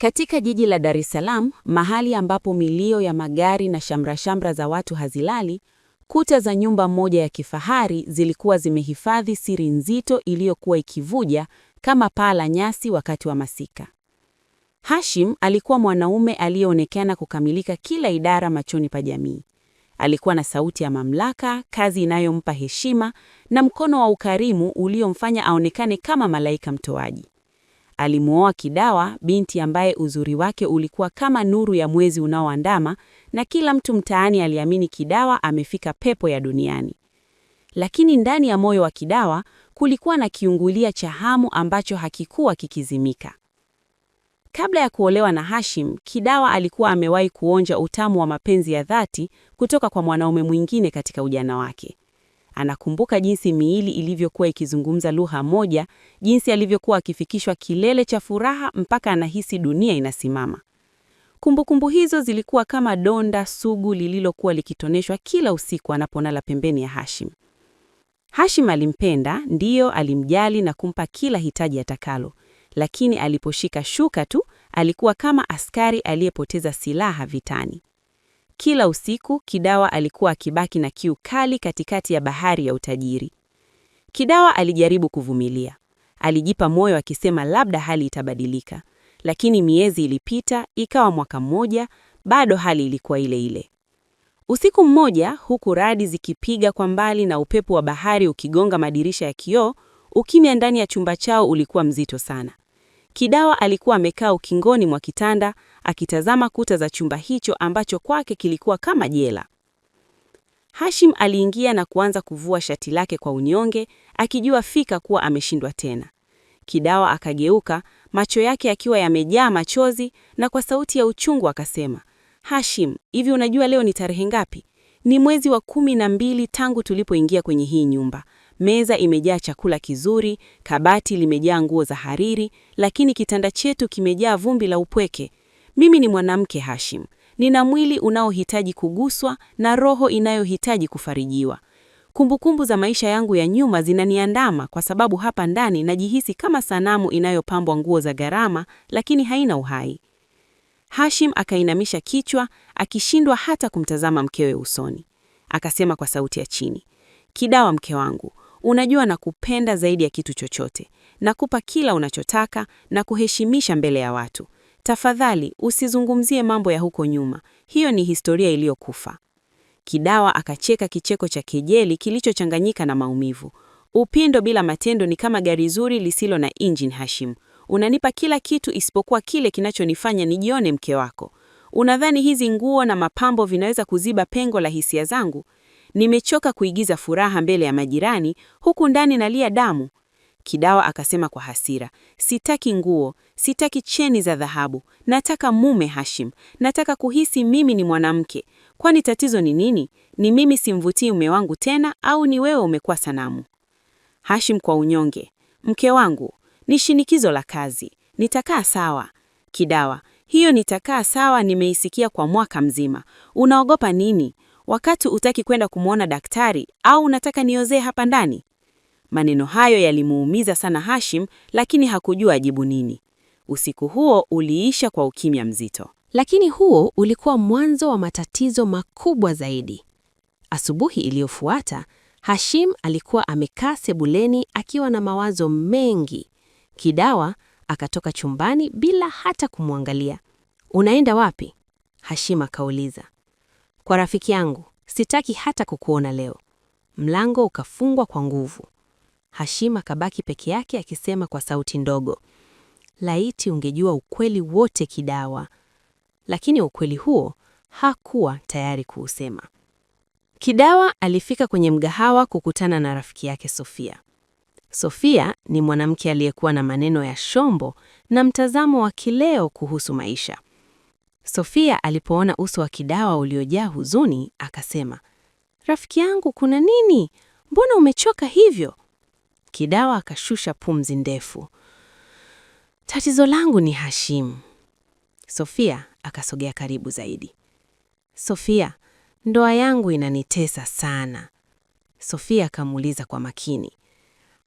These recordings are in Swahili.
Katika jiji la Dar es Salaam, mahali ambapo milio ya magari na shamra-shamra za watu hazilali, kuta za nyumba moja ya kifahari zilikuwa zimehifadhi siri nzito iliyokuwa ikivuja kama paa la nyasi wakati wa masika. Hashim alikuwa mwanaume aliyeonekana kukamilika kila idara machoni pa jamii. Alikuwa na sauti ya mamlaka, kazi inayompa heshima na mkono wa ukarimu uliomfanya aonekane kama malaika mtoaji. Alimuoa Kidawa, binti ambaye uzuri wake ulikuwa kama nuru ya mwezi unaoandama, na kila mtu mtaani aliamini Kidawa amefika pepo ya duniani. Lakini ndani ya moyo wa Kidawa kulikuwa na kiungulia cha hamu ambacho hakikuwa kikizimika. Kabla ya kuolewa na Hashim, Kidawa alikuwa amewahi kuonja utamu wa mapenzi ya dhati kutoka kwa mwanaume mwingine katika ujana wake. Anakumbuka jinsi miili ilivyokuwa ikizungumza lugha moja, jinsi alivyokuwa akifikishwa kilele cha furaha mpaka anahisi dunia inasimama. Kumbukumbu hizo zilikuwa kama donda sugu lililokuwa likitoneshwa kila usiku anapolala pembeni ya Hashim. Hashim alimpenda, ndiyo, alimjali na kumpa kila hitaji atakalo, lakini aliposhika shuka tu, alikuwa kama askari aliyepoteza silaha vitani. Kila usiku Kidawa alikuwa akibaki na kiu kali katikati ya bahari ya utajiri. Kidawa alijaribu kuvumilia. Alijipa moyo akisema labda hali itabadilika. Lakini miezi ilipita, ikawa mwaka mmoja, bado hali ilikuwa ile ile. Usiku mmoja, huku radi zikipiga kwa mbali na upepo wa bahari ukigonga madirisha ya kioo, ukimya ndani ya chumba chao ulikuwa mzito sana. Kidawa alikuwa amekaa ukingoni mwa kitanda, akitazama kuta za chumba hicho ambacho kwake kilikuwa kama jela. Hashim aliingia na kuanza kuvua shati lake kwa unyonge, akijua fika kuwa ameshindwa tena. Kidawa akageuka, macho yake akiwa yamejaa machozi, na kwa sauti ya uchungu akasema, "Hashim, hivi unajua leo ni tarehe ngapi? Ni mwezi wa 12 tangu tulipoingia kwenye hii nyumba. Meza imejaa chakula kizuri, kabati limejaa nguo za hariri, lakini kitanda chetu kimejaa vumbi la upweke. Mimi ni mwanamke Hashim. Nina mwili unaohitaji kuguswa na roho inayohitaji kufarijiwa. Kumbukumbu za maisha yangu ya nyuma zinaniandama kwa sababu hapa ndani najihisi kama sanamu inayopambwa nguo za gharama lakini haina uhai." Hashim akainamisha kichwa, akishindwa hata kumtazama mkewe usoni. Akasema kwa sauti ya chini, "Kidawa, mke wangu, unajua nakupenda zaidi ya kitu chochote. Nakupa kila unachotaka na kuheshimisha mbele ya watu. Tafadhali usizungumzie mambo ya huko nyuma. Hiyo ni historia iliyokufa." Kidawa akacheka kicheko cha kejeli kilichochanganyika na maumivu. "Upendo bila matendo ni kama gari zuri lisilo na engine Hashim. Unanipa kila kitu isipokuwa kile kinachonifanya nijione mke wako. Unadhani hizi nguo na mapambo vinaweza kuziba pengo la hisia zangu? Nimechoka kuigiza furaha mbele ya majirani, huku ndani nalia damu." Kidawa akasema kwa hasira, "Sitaki nguo, sitaki cheni za dhahabu. Nataka mume Hashim. Nataka kuhisi mimi ni mwanamke. Kwani tatizo ni nini? Ni mimi simvutii mume wangu tena au ni wewe umekuwa sanamu?" Hashim kwa unyonge, "Mke wangu, ni shinikizo la kazi. Nitakaa sawa." Kidawa, "Hiyo nitakaa sawa nimeisikia kwa mwaka mzima. Unaogopa nini? Wakati utaki kwenda kumwona daktari au unataka niozee hapa ndani?" Maneno hayo yalimuumiza sana Hashim, lakini hakujua ajibu nini. Usiku huo uliisha kwa ukimya mzito. Lakini huo ulikuwa mwanzo wa matatizo makubwa zaidi. Asubuhi iliyofuata, Hashim alikuwa amekaa sebuleni akiwa na mawazo mengi. Kidawa akatoka chumbani bila hata kumwangalia. "Unaenda wapi?" Hashim akauliza. "Kwa rafiki yangu, sitaki hata kukuona leo." Mlango ukafungwa kwa nguvu. Hashim akabaki peke yake akisema kwa sauti ndogo, "Laiti ungejua ukweli wote Kidawa." Lakini ukweli huo hakuwa tayari kuusema. Kidawa alifika kwenye mgahawa kukutana na rafiki yake Sofia. Sofia ni mwanamke aliyekuwa na maneno ya shombo na mtazamo wa kileo kuhusu maisha. Sofia alipoona uso wa Kidawa uliojaa huzuni, akasema, "Rafiki yangu, kuna nini? Mbona umechoka hivyo?" Kidawa akashusha pumzi ndefu. "Tatizo langu ni Hashim." Sofia akasogea karibu zaidi. "Sofia, ndoa yangu inanitesa sana." Sofia akamuuliza kwa makini,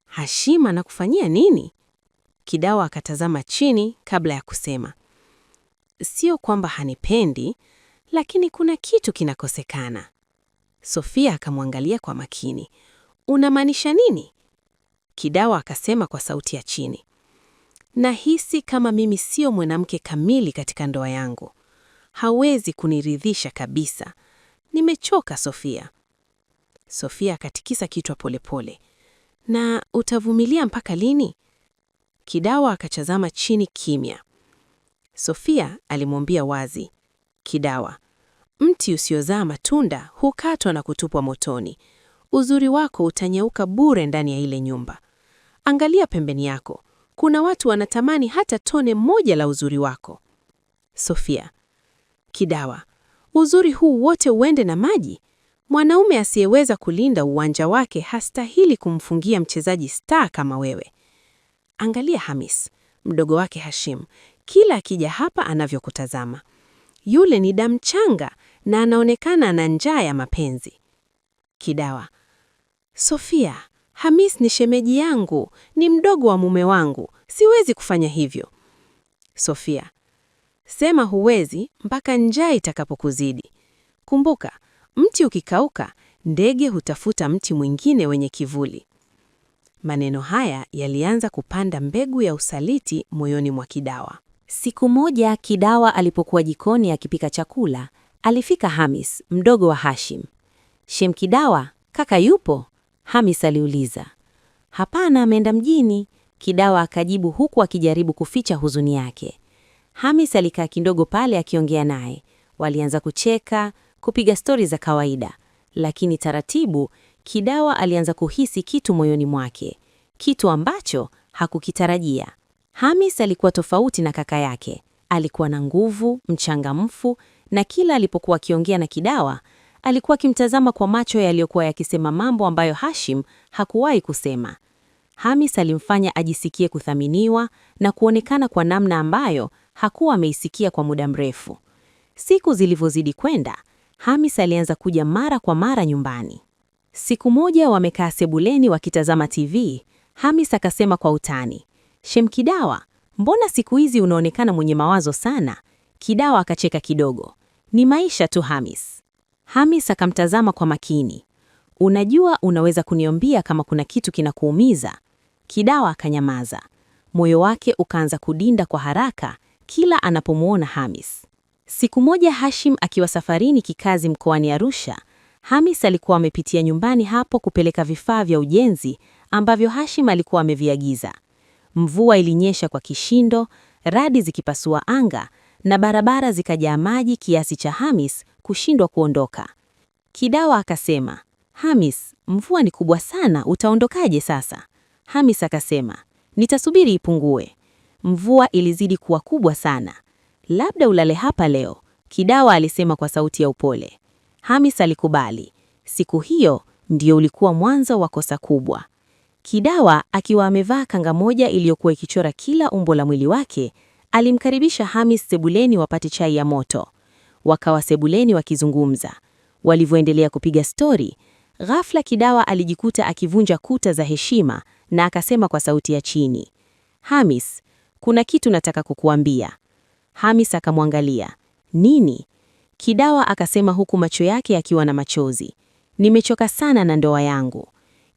"Hashim anakufanyia nini?" Kidawa akatazama chini kabla ya kusema, sio kwamba hanipendi, lakini kuna kitu kinakosekana. Sofia akamwangalia kwa makini. Unamaanisha nini? Kidawa akasema kwa sauti ya chini. Nahisi kama mimi sio mwanamke kamili katika ndoa yangu. Hawezi kuniridhisha kabisa. Nimechoka, Sofia. Sofia akatikisa kichwa polepole. Na utavumilia mpaka lini? Kidawa akachazama chini kimya. Sofia alimwambia wazi, Kidawa, mti usiozaa matunda hukatwa na kutupwa motoni. Uzuri wako utanyauka bure ndani ya ile nyumba. Angalia pembeni yako. Kuna watu wanatamani hata tone moja la uzuri wako. Sofia, Kidawa, uzuri huu wote uende na maji? Mwanaume asiyeweza kulinda uwanja wake hastahili kumfungia mchezaji star kama wewe. Angalia Hamis, mdogo wake Hashim, kila akija hapa anavyokutazama. Yule ni damu changa na anaonekana ana njaa ya mapenzi. Kidawa, Sofia, Hamis ni shemeji yangu, ni mdogo wa mume wangu, siwezi kufanya hivyo. Sofia, sema huwezi mpaka njaa itakapokuzidi. Kumbuka, mti ukikauka, ndege hutafuta mti mwingine wenye kivuli. Maneno haya yalianza kupanda mbegu ya usaliti moyoni mwa Kidawa. Siku moja Kidawa alipokuwa jikoni akipika chakula, alifika Hamis, mdogo wa Hashim. Shem Kidawa, kaka yupo? Hamis aliuliza. Hapana, ameenda mjini, Kidawa akajibu huku akijaribu kuficha huzuni yake. Hamis alikaa kidogo pale akiongea naye. Walianza kucheka, kupiga stori za kawaida, lakini taratibu Kidawa alianza kuhisi kitu moyoni mwake, kitu ambacho hakukitarajia. Hamis alikuwa tofauti na kaka yake. Alikuwa na nguvu, mchangamfu, na kila alipokuwa akiongea na Kidawa, alikuwa akimtazama kwa macho yaliyokuwa yakisema mambo ambayo Hashim hakuwahi kusema. Hamis alimfanya ajisikie kuthaminiwa na kuonekana kwa namna ambayo hakuwa ameisikia kwa muda mrefu. Siku zilivyozidi kwenda, Hamis alianza kuja mara kwa mara nyumbani. Siku moja wamekaa sebuleni wakitazama TV, Hamis akasema kwa utani, Shem Kidawa, mbona siku hizi unaonekana mwenye mawazo sana? Kidawa akacheka kidogo. Ni maisha tu Hamis. Hamis akamtazama kwa makini. Unajua unaweza kuniambia kama kuna kitu kinakuumiza? Kidawa akanyamaza. Moyo wake ukaanza kudinda kwa haraka kila anapomuona Hamis. Siku moja Hashim akiwa safarini kikazi mkoani Arusha, Hamis alikuwa amepitia nyumbani hapo kupeleka vifaa vya ujenzi ambavyo Hashim alikuwa ameviagiza. Mvua ilinyesha kwa kishindo, radi zikipasua anga na barabara zikajaa maji kiasi cha Hamis kushindwa kuondoka. Kidawa akasema, Hamis, mvua ni kubwa sana, utaondokaje sasa? Hamis akasema, nitasubiri ipungue. Mvua ilizidi kuwa kubwa sana. Labda ulale hapa leo, Kidawa alisema kwa sauti ya upole. Hamis alikubali. Siku hiyo ndio ulikuwa mwanzo wa kosa kubwa. Kidawa akiwa amevaa kanga moja iliyokuwa ikichora kila umbo la mwili wake, alimkaribisha Hamis sebuleni wapate chai ya moto. Wakawa sebuleni wakizungumza. Walivyoendelea kupiga stori, ghafla Kidawa alijikuta akivunja kuta za heshima na akasema kwa sauti ya chini, Hamis, kuna kitu nataka kukuambia. Hamis akamwangalia. Nini? Kidawa akasema huku macho yake yakiwa na machozi. Nimechoka sana na ndoa yangu.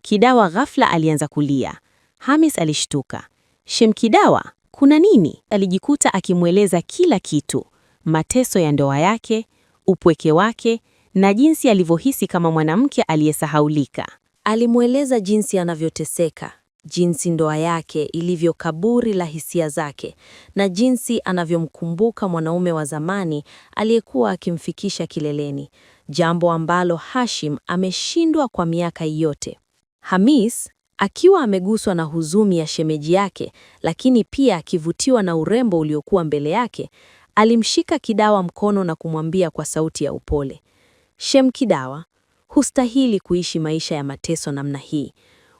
Kidawa ghafla alianza kulia. Hamis alishtuka. Shem Kidawa, kuna nini? Alijikuta akimweleza kila kitu. Mateso ya ndoa yake, upweke wake, na jinsi alivyohisi kama mwanamke aliyesahaulika. Alimweleza jinsi anavyoteseka, jinsi ndoa yake ilivyo kaburi la hisia zake, na jinsi anavyomkumbuka mwanaume wa zamani aliyekuwa akimfikisha kileleni, jambo ambalo Hashim ameshindwa kwa miaka yote. Hamis, akiwa ameguswa na huzuni ya shemeji yake, lakini pia akivutiwa na urembo uliokuwa mbele yake, alimshika Kidawa mkono na kumwambia kwa sauti ya upole, Shem Kidawa, hustahili kuishi maisha ya mateso namna hii.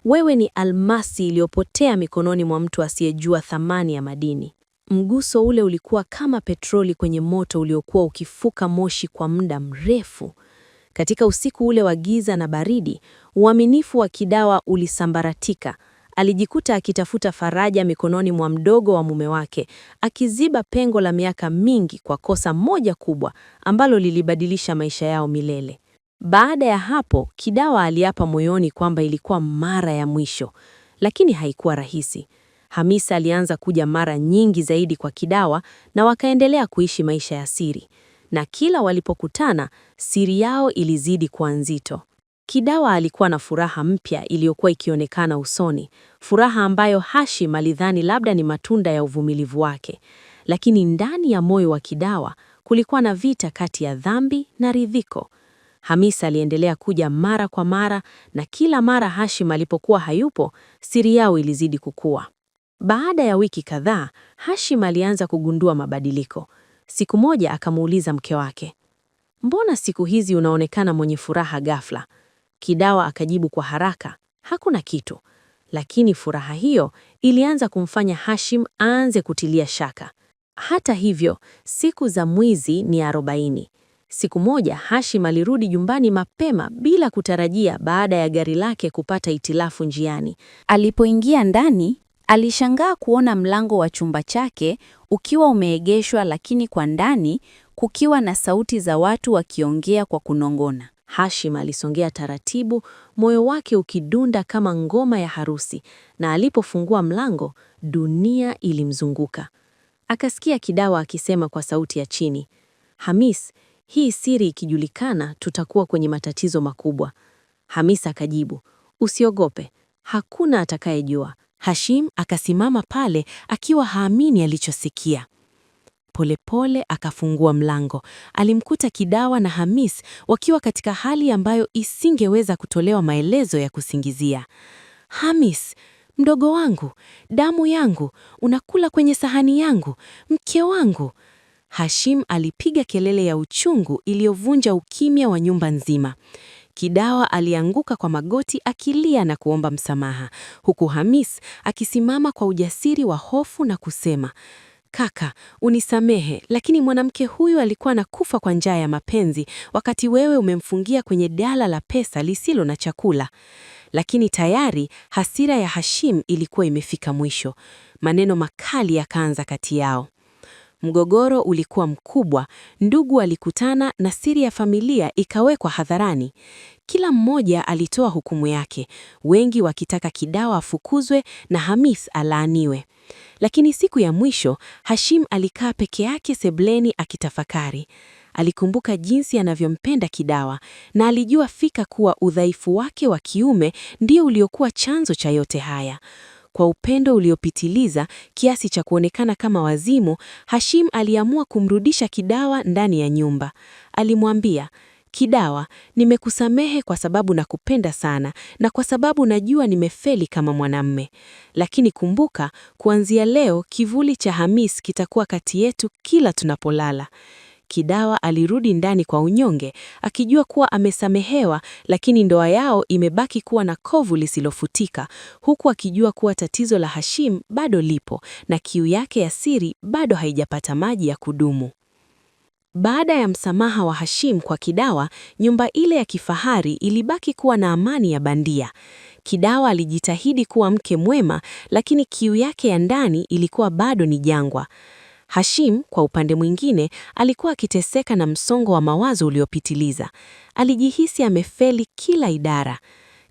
Wewe ni almasi iliyopotea mikononi mwa mtu asiyejua thamani ya madini. Mguso ule ulikuwa kama petroli kwenye moto uliokuwa ukifuka moshi kwa muda mrefu. Katika usiku ule wa giza na baridi, uaminifu wa Kidawa ulisambaratika. alijikuta akitafuta faraja mikononi mwa mdogo wa mume wake, akiziba pengo la miaka mingi kwa kosa moja kubwa ambalo lilibadilisha maisha yao milele. Baada ya hapo, Kidawa aliapa moyoni kwamba ilikuwa mara ya mwisho, lakini haikuwa rahisi. Hamisa alianza kuja mara nyingi zaidi kwa Kidawa na wakaendelea kuishi maisha ya siri. Na kila walipokutana, siri yao ilizidi kuwa nzito. Kidawa alikuwa na furaha mpya iliyokuwa ikionekana usoni, furaha ambayo Hashim alidhani labda ni matunda ya uvumilivu wake. Lakini ndani ya moyo wa Kidawa kulikuwa na vita kati ya dhambi na ridhiko. Hamisa aliendelea kuja mara kwa mara, na kila mara Hashim alipokuwa hayupo, siri yao ilizidi kukua. Baada ya wiki kadhaa, Hashim alianza kugundua mabadiliko. Siku moja akamuuliza mke wake, "Mbona siku hizi unaonekana mwenye furaha ghafla?" Kidawa akajibu kwa haraka, "Hakuna kitu." Lakini furaha hiyo ilianza kumfanya Hashim aanze kutilia shaka. Hata hivyo, siku za mwizi ni 40. Siku moja Hashim alirudi nyumbani mapema bila kutarajia baada ya gari lake kupata hitilafu njiani. Alipoingia ndani, alishangaa kuona mlango wa chumba chake ukiwa umeegeshwa, lakini kwa ndani kukiwa na sauti za watu wakiongea kwa kunong'ona. Hashim alisongea taratibu, moyo wake ukidunda kama ngoma ya harusi, na alipofungua mlango, dunia ilimzunguka. Akasikia Kidawa akisema kwa sauti ya chini, "Hamis, hii siri ikijulikana tutakuwa kwenye matatizo makubwa." Hamis akajibu, "Usiogope, hakuna atakayejua." Hashim akasimama pale akiwa haamini alichosikia. Polepole akafungua mlango. Alimkuta Kidawa na Hamis wakiwa katika hali ambayo isingeweza kutolewa maelezo ya kusingizia. "Hamis, mdogo wangu, damu yangu, unakula kwenye sahani yangu, mke wangu." Hashim alipiga kelele ya uchungu iliyovunja ukimya wa nyumba nzima. Kidawa alianguka kwa magoti akilia na kuomba msamaha, huku Hamis akisimama kwa ujasiri wa hofu na kusema, "Kaka, unisamehe, lakini mwanamke huyu alikuwa anakufa kwa njaa ya mapenzi wakati wewe umemfungia kwenye dala la pesa lisilo na chakula." Lakini tayari hasira ya Hashim ilikuwa imefika mwisho. Maneno makali yakaanza kati yao. Mgogoro ulikuwa mkubwa, ndugu walikutana na siri ya familia ikawekwa hadharani. Kila mmoja alitoa hukumu yake, wengi wakitaka Kidawa afukuzwe na Hamis alaaniwe. Lakini siku ya mwisho, Hashim alikaa peke yake sebleni akitafakari. Alikumbuka jinsi anavyompenda Kidawa na alijua fika kuwa udhaifu wake wa kiume ndio uliokuwa chanzo cha yote haya. Kwa upendo uliopitiliza kiasi cha kuonekana kama wazimu, Hashim aliamua kumrudisha Kidawa ndani ya nyumba. Alimwambia, "Kidawa, nimekusamehe kwa sababu nakupenda sana na kwa sababu najua nimefeli kama mwanamume. Lakini kumbuka, kuanzia leo kivuli cha Hamis kitakuwa kati yetu kila tunapolala." Kidawa alirudi ndani kwa unyonge, akijua kuwa amesamehewa, lakini ndoa yao imebaki kuwa na kovu lisilofutika, huku akijua kuwa tatizo la Hashim bado lipo na kiu yake ya siri bado haijapata maji ya kudumu. Baada ya msamaha wa Hashim kwa Kidawa, nyumba ile ya kifahari ilibaki kuwa na amani ya bandia. Kidawa alijitahidi kuwa mke mwema, lakini kiu yake ya ndani ilikuwa bado ni jangwa. Hashim, kwa upande mwingine, alikuwa akiteseka na msongo wa mawazo uliopitiliza. Alijihisi amefeli kila idara.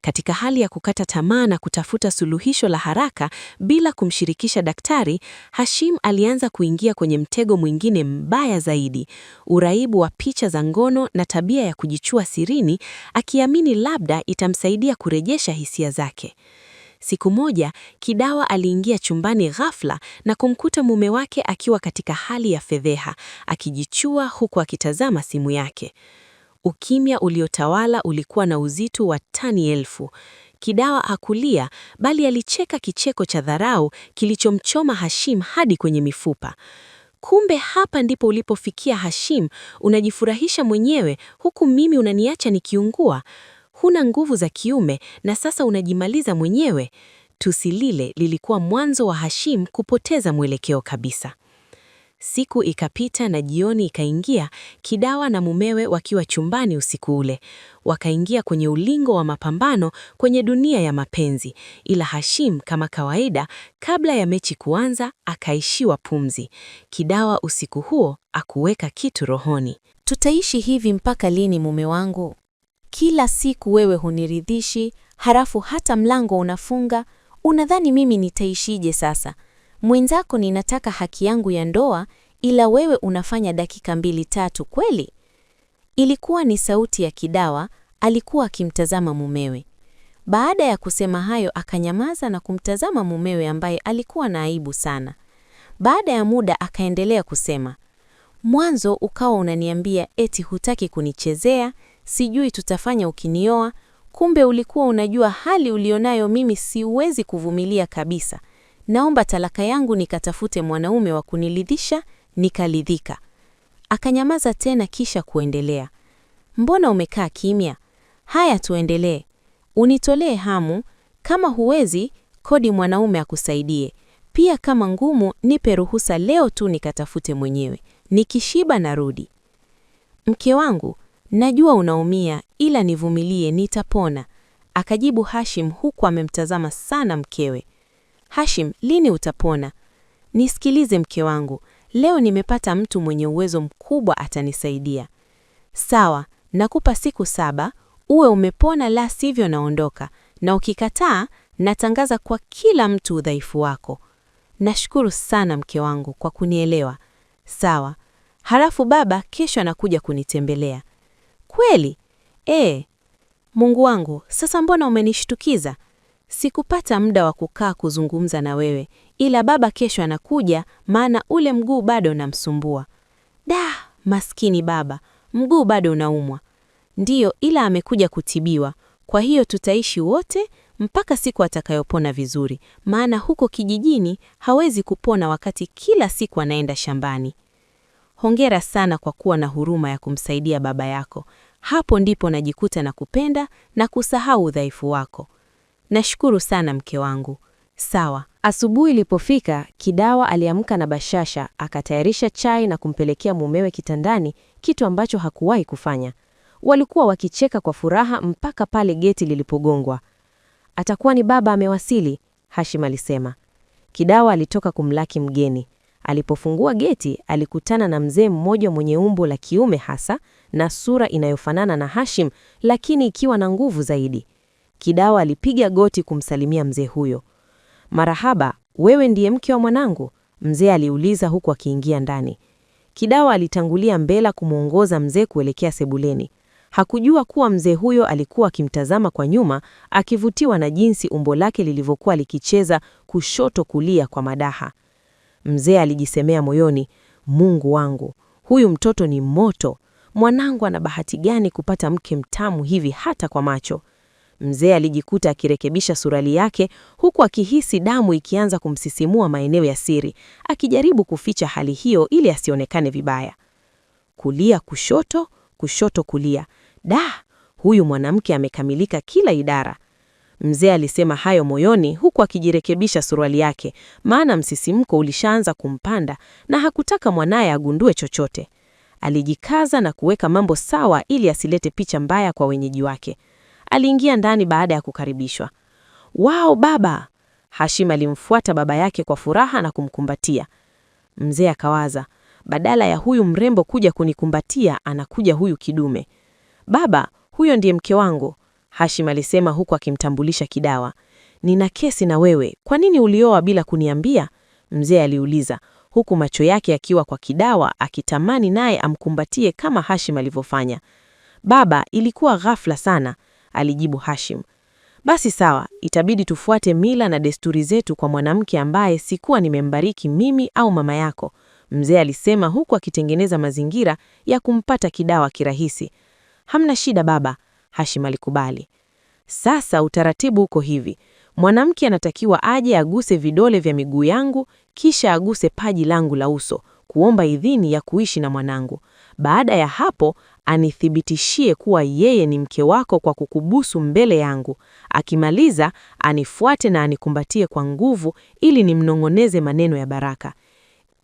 Katika hali ya kukata tamaa na kutafuta suluhisho la haraka bila kumshirikisha daktari, Hashim alianza kuingia kwenye mtego mwingine mbaya zaidi, uraibu wa picha za ngono na tabia ya kujichua sirini, akiamini labda itamsaidia kurejesha hisia zake. Siku moja, Kidawa aliingia chumbani ghafla na kumkuta mume wake akiwa katika hali ya fedheha, akijichua huku akitazama simu yake. Ukimya uliotawala ulikuwa na uzito wa tani 1000. Kidawa hakulia, bali alicheka kicheko cha dharau kilichomchoma Hashim hadi kwenye mifupa. "Kumbe hapa ndipo ulipofikia Hashim, unajifurahisha mwenyewe huku mimi unaniacha nikiungua. Huna nguvu za kiume na sasa unajimaliza mwenyewe." Tusi lile lilikuwa mwanzo wa Hashim kupoteza mwelekeo kabisa. Siku ikapita na jioni ikaingia, Kidawa na mumewe wakiwa chumbani usiku ule. Wakaingia kwenye ulingo wa mapambano kwenye dunia ya mapenzi, ila Hashim kama kawaida, kabla ya mechi kuanza, akaishiwa pumzi. Kidawa usiku huo akuweka kitu rohoni. Tutaishi hivi mpaka lini mume wangu? Kila siku wewe huniridhishi, halafu hata mlango unafunga. Unadhani mimi nitaishije sasa? Mwenzako ninataka haki yangu ya ndoa, ila wewe unafanya dakika 2-3 kweli? Ilikuwa ni sauti ya Kidawa, alikuwa akimtazama mumewe. Baada ya kusema hayo akanyamaza na kumtazama mumewe ambaye alikuwa na aibu sana. Baada ya muda akaendelea kusema, mwanzo ukawa unaniambia eti hutaki kunichezea, sijui tutafanya ukinioa, kumbe ulikuwa unajua hali ulionayo mimi siwezi kuvumilia kabisa. Naomba talaka yangu nikatafute mwanaume wa kuniridhisha, nikaridhika. Akanyamaza tena kisha kuendelea. Mbona umekaa kimya? Haya tuendelee. Unitolee hamu, kama huwezi, kodi mwanaume akusaidie. Pia kama ngumu, nipe ruhusa leo tu nikatafute mwenyewe. Nikishiba narudi. Mke wangu, najua unaumia ila nivumilie nitapona. Akajibu Hashim huku amemtazama sana mkewe. Hashim, lini utapona? Nisikilize mke wangu, leo nimepata mtu mwenye uwezo mkubwa atanisaidia. Sawa, nakupa siku 7, uwe umepona la sivyo naondoka. Na ukikataa, natangaza kwa kila mtu udhaifu wako. Nashukuru sana mke wangu kwa kunielewa. Sawa. Halafu baba kesho anakuja kunitembelea. Kweli? Mungu wangu, sasa mbona umenishtukiza? Sikupata muda wa kukaa kuzungumza na wewe, ila baba kesho anakuja maana ule mguu bado unamsumbua. Maskini baba, mguu bado unaumwa. Ndiyo, ila amekuja kutibiwa. Kwa hiyo tutaishi wote mpaka siku atakayopona vizuri, maana huko kijijini hawezi kupona wakati kila siku anaenda shambani. Hongera sana kwa kuwa na huruma ya kumsaidia baba yako. Hapo ndipo najikuta na kupenda na kusahau udhaifu wako. Nashukuru sana mke wangu. Sawa. Asubuhi ilipofika, Kidawa aliamka na bashasha, akatayarisha chai na kumpelekea mumewe kitandani, kitu ambacho hakuwahi kufanya. Walikuwa wakicheka kwa furaha mpaka pale geti lilipogongwa. Atakuwa ni baba amewasili, Hashim alisema. Kidawa alitoka kumlaki mgeni. Alipofungua geti, alikutana na mzee mmoja mwenye umbo la kiume hasa na sura inayofanana na Hashim, lakini ikiwa na nguvu zaidi. Kidawa alipiga goti kumsalimia mzee huyo. Marahaba, wewe ndiye mke wa mwanangu? Mzee aliuliza huku akiingia ndani. Kidawa alitangulia mbele kumuongoza mzee kuelekea sebuleni. Hakujua kuwa mzee huyo alikuwa akimtazama kwa nyuma, akivutiwa na jinsi umbo lake lilivyokuwa likicheza kushoto kulia kwa madaha. Mzee alijisemea moyoni, Mungu wangu, huyu mtoto ni moto. Mwanangu ana bahati gani kupata mke mtamu hivi hata kwa macho. Mzee alijikuta akirekebisha suruali yake huku akihisi damu ikianza kumsisimua maeneo ya siri, akijaribu kuficha hali hiyo ili asionekane vibaya. Kulia kushoto, kushoto kulia. Huyu mwanamke amekamilika kila idara. Mzee alisema hayo moyoni huku akijirekebisha suruali yake, maana msisimko ulishaanza kumpanda na hakutaka mwanaye agundue chochote. Alijikaza na kuweka mambo sawa ili asilete picha mbaya kwa wenyeji wake. Aliingia ndani baada ya kukaribishwa. Wao baba! Hashim alimfuata baba yake kwa furaha na kumkumbatia. Mzee akawaza, badala ya huyu mrembo kuja kunikumbatia, anakuja huyu kidume. Baba, huyo ndiye mke wangu, Hashim alisema huku akimtambulisha Kidawa. Nina kesi na wewe, kwa nini ulioa bila kuniambia? Mzee aliuliza, huku macho yake yakiwa kwa Kidawa akitamani naye amkumbatie kama Hashim alivyofanya. Baba, ilikuwa ghafla sana, alijibu Hashim. Basi sawa, itabidi tufuate mila na desturi zetu kwa mwanamke ambaye sikuwa nimembariki mimi au mama yako, mzee alisema huku akitengeneza mazingira ya kumpata Kidawa kirahisi. Hamna shida baba, Hashim alikubali. Sasa utaratibu uko hivi. Mwanamke anatakiwa aje aguse vidole vya miguu yangu, kisha aguse paji langu la uso, kuomba idhini ya kuishi na mwanangu. Baada ya hapo, anithibitishie kuwa yeye ni mke wako kwa kukubusu mbele yangu. Akimaliza, anifuate na anikumbatie kwa nguvu ili nimnong'oneze maneno ya baraka.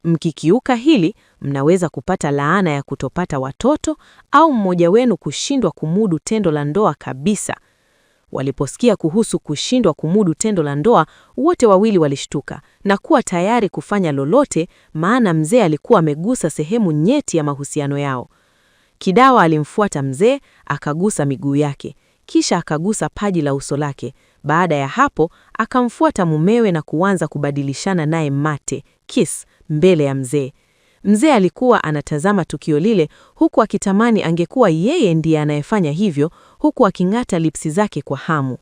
Mkikiuka hili, mnaweza kupata laana ya kutopata watoto au mmoja wenu kushindwa kumudu tendo la ndoa kabisa. Waliposikia kuhusu kushindwa kumudu tendo la ndoa, wote wawili walishtuka na kuwa tayari kufanya lolote, maana mzee alikuwa amegusa sehemu nyeti ya mahusiano yao. Kidawa alimfuata mzee, akagusa miguu yake, kisha akagusa paji la uso lake. Baada ya hapo, akamfuata mumewe na kuanza kubadilishana naye mate, kiss, mbele ya mzee. Mzee alikuwa anatazama tukio lile huku akitamani angekuwa yeye ndiye anayefanya hivyo, huku aking'ata lipsi zake kwa hamu.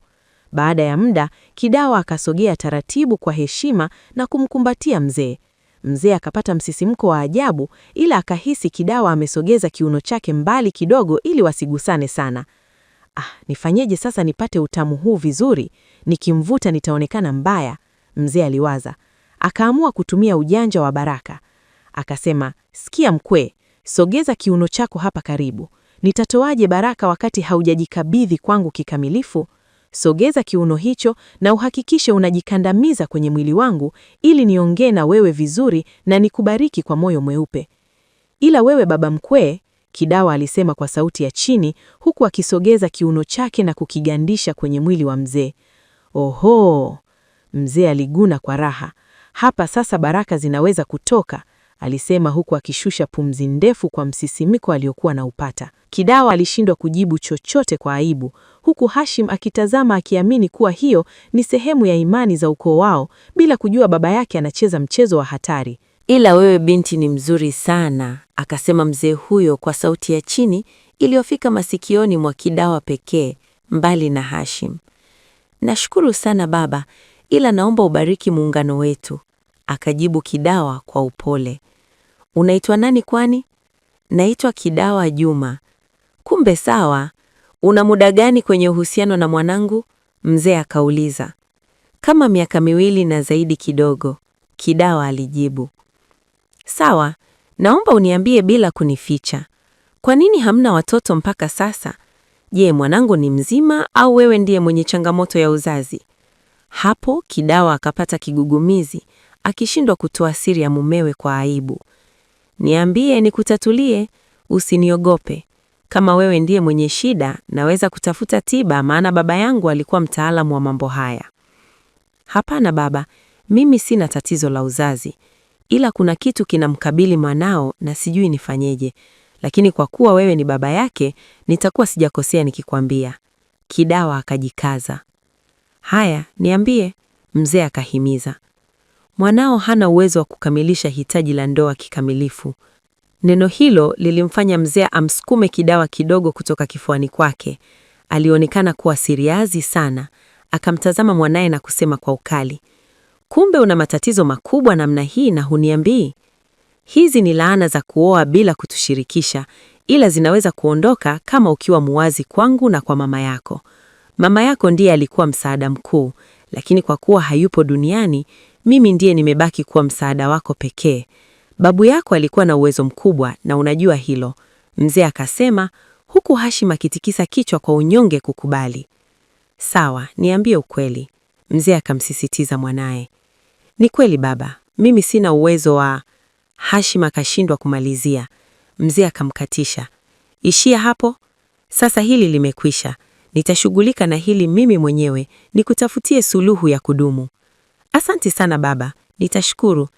Baada ya muda, Kidawa akasogea taratibu kwa heshima na kumkumbatia mzee. Mzee akapata msisimko wa ajabu, ila akahisi Kidawa amesogeza kiuno chake mbali kidogo ili wasigusane sana. Nifanyeje sasa nipate utamu huu vizuri? Nikimvuta nitaonekana mbaya, mzee aliwaza. Akaamua kutumia ujanja wa Baraka. Akasema, sikia mkwe, sogeza kiuno chako hapa karibu. Nitatoaje baraka wakati haujajikabidhi kwangu kikamilifu? Sogeza kiuno hicho na uhakikishe unajikandamiza kwenye mwili wangu ili niongee na wewe vizuri na nikubariki kwa moyo mweupe. Ila wewe baba mkwe, Kidawa alisema kwa sauti ya chini huku akisogeza kiuno chake na kukigandisha kwenye mwili wa mzee. Oho! Mzee aliguna kwa raha. Hapa sasa baraka zinaweza kutoka, alisema huku akishusha pumzi ndefu kwa msisimiko aliokuwa na upata. Kidawa alishindwa kujibu chochote kwa aibu, huku Hashim akitazama akiamini kuwa hiyo ni sehemu ya imani za ukoo wao, bila kujua baba yake anacheza mchezo wa hatari. Ila wewe binti ni mzuri sana, akasema mzee huyo kwa sauti ya chini iliyofika masikioni mwa Kidawa pekee, mbali na Hashim. Nashukuru sana baba, ila naomba ubariki muungano wetu, akajibu Kidawa kwa upole. Unaitwa nani kwani? Naitwa Kidawa Juma. Kumbe sawa. Una muda gani kwenye uhusiano na mwanangu? Mzee akauliza. Kama miaka 2 na zaidi kidogo, Kidawa alijibu. Sawa, naomba uniambie bila kunificha. Kwa nini hamna watoto mpaka sasa? Je, mwanangu ni mzima au wewe ndiye mwenye changamoto ya uzazi? Hapo Kidawa akapata kigugumizi, akishindwa kutoa siri ya mumewe kwa aibu. Niambie nikutatulie, usiniogope. Kama wewe ndiye mwenye shida, naweza kutafuta tiba, maana baba yangu alikuwa mtaalamu wa mambo haya. Hapana baba, mimi sina tatizo la uzazi, ila kuna kitu kinamkabili mwanao na sijui nifanyeje, lakini kwa kuwa wewe ni baba yake, nitakuwa sijakosea nikikwambia. Kidawa akajikaza. Haya, niambie, mzee akahimiza. Mwanao hana uwezo wa kukamilisha hitaji la ndoa kikamilifu. Neno hilo lilimfanya mzee amsukume Kidawa kidogo kutoka kifuani kwake. Alionekana kuwa siriazi sana. Akamtazama mwanaye na kusema kwa ukali, kumbe una matatizo makubwa namna hii na huniambii? Hizi ni laana za kuoa bila kutushirikisha, ila zinaweza kuondoka kama ukiwa muwazi kwangu na kwa mama yako. Mama yako ndiye alikuwa msaada mkuu, lakini kwa kuwa hayupo duniani, mimi ndiye nimebaki kuwa msaada wako pekee. Babu yako alikuwa na uwezo mkubwa na unajua hilo, mzee akasema, huku Hashim akitikisa kichwa kwa unyonge kukubali. Sawa, niambie ukweli, mzee akamsisitiza mwanaye. Ni kweli baba, mimi sina uwezo wa... Hashim akashindwa kumalizia. Mzee akamkatisha. Ishia hapo? Sasa hili limekwisha. Nitashughulika na hili mimi mwenyewe, nikutafutie suluhu ya kudumu. Asante sana baba, nitashukuru.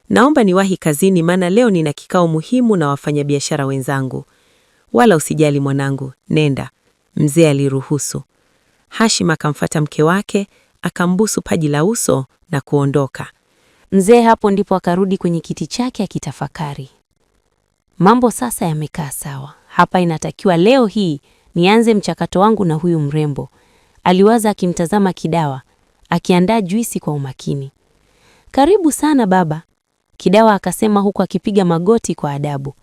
Naomba niwahi kazini maana leo nina kikao muhimu na wafanyabiashara wenzangu. Wala usijali mwanangu, nenda, mzee aliruhusu. Hashim akamfuata mke wake, akambusu paji la uso na kuondoka. Mzee hapo ndipo akarudi kwenye kiti chake akitafakari. Mambo sasa yamekaa sawa. Hapa inatakiwa leo hii nianze mchakato wangu na huyu mrembo, aliwaza akimtazama Kidawa, akiandaa juisi kwa umakini. Karibu sana baba, Kidawa akasema huku akipiga magoti kwa adabu.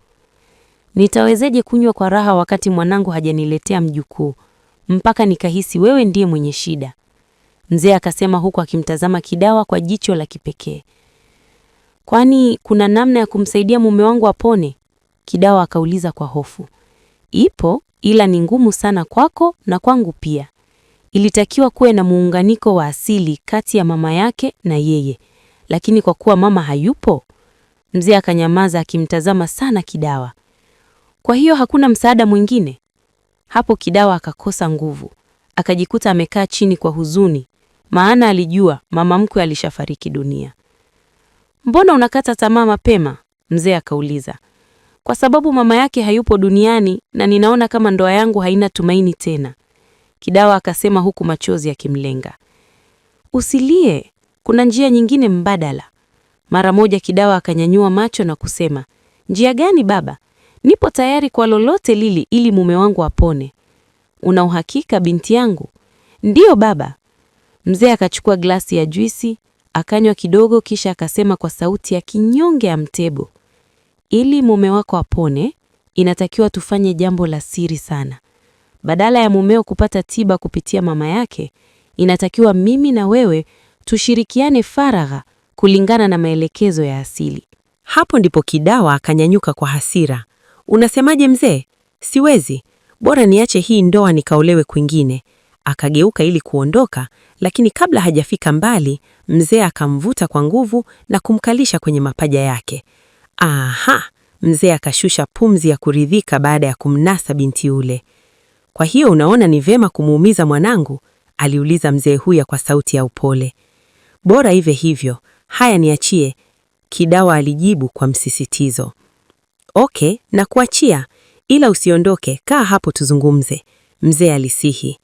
Nitawezeje kunywa kwa raha wakati mwanangu hajaniletea mjukuu? Mpaka nikahisi wewe ndiye mwenye shida, mzee akasema huku akimtazama Kidawa kwa jicho la kipekee. Kwani kuna namna ya kumsaidia mume wangu apone? Kidawa akauliza kwa hofu. Ipo, ila ni ngumu sana kwako na kwangu pia. Ilitakiwa kuwe na muunganiko wa asili kati ya mama yake na yeye, lakini kwa kuwa mama hayupo, Mzee akanyamaza akimtazama sana Kidawa. Kwa hiyo hakuna msaada mwingine? Hapo Kidawa akakosa nguvu. Akajikuta amekaa chini kwa huzuni, maana alijua mama mkwe alishafariki dunia. Mbona unakata tamaa mapema? Mzee akauliza. Kwa sababu mama yake hayupo duniani na ninaona kama ndoa yangu haina tumaini tena. Kidawa akasema huku machozi yakimlenga. Usilie, kuna njia nyingine mbadala. Mara moja Kidawa akanyanyua macho na kusema, njia gani baba? Nipo tayari kwa lolote lili ili mume wangu apone. Una uhakika binti yangu? Ndiyo baba. Mzee akachukua glasi ya juisi, akanywa kidogo kisha akasema kwa sauti ya kinyonge ya mtego. Ili mume wako apone, inatakiwa tufanye jambo la siri sana. Badala ya mumeo kupata tiba kupitia mama yake, inatakiwa mimi na wewe tushirikiane faragha kulingana na maelekezo ya asili. Hapo ndipo Kidawa akanyanyuka kwa hasira. Unasemaje mzee? Siwezi. Bora niache hii ndoa nikaolewe kwingine. Akageuka ili kuondoka, lakini kabla hajafika mbali, mzee akamvuta kwa nguvu na kumkalisha kwenye mapaja yake. Aha, mzee akashusha pumzi ya kuridhika baada ya kumnasa binti ule. Kwa hiyo unaona ni vema kumuumiza mwanangu? Aliuliza mzee huyo kwa sauti ya upole. Bora iwe hivyo. Haya niachie, Kidawa alijibu kwa msisitizo. Okay, na kuachia, ila usiondoke, kaa hapo tuzungumze, mzee alisihi.